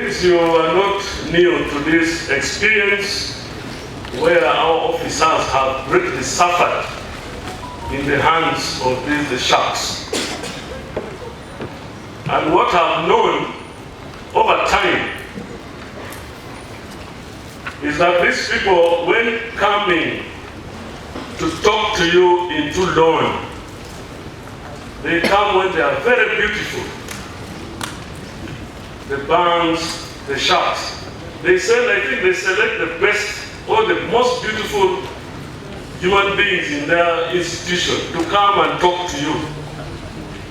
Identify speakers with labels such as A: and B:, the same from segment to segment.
A: Since you are not new to this experience, where our officers have greatly suffered in the hands of these sharks, and what I've known over time is that these people, when coming to talk to you into loan, they come when they are very beautiful. The banks, the sharks. I think they select the best or the most beautiful human beings in their institution to come and talk to you.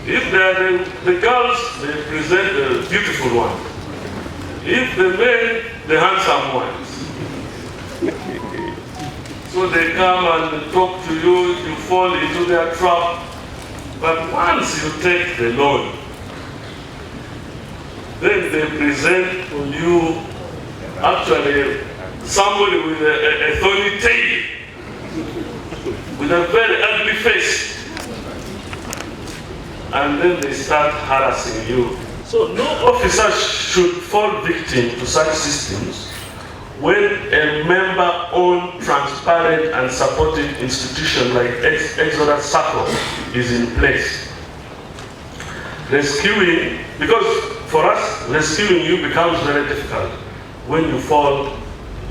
A: If they are the girls, they present the beautiful ones. If the men, the handsome ones. So they come and talk to you, you fall into their trap. But once you take the loan, then they present to you actually somebody with a thorny tail, with a very ugly face. And then they start harassing you. So no officer should fall victim to such systems when a member-owned, transparent and supported institution like Exodus Circle is in place. Rescuing, because for us, rescuing you becomes very difficult when you fall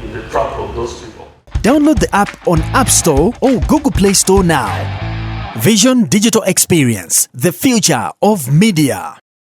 A: in the trap of those people.
B: Download the app on App Store or Google Play Store now. Vision Digital Experience, the future of media.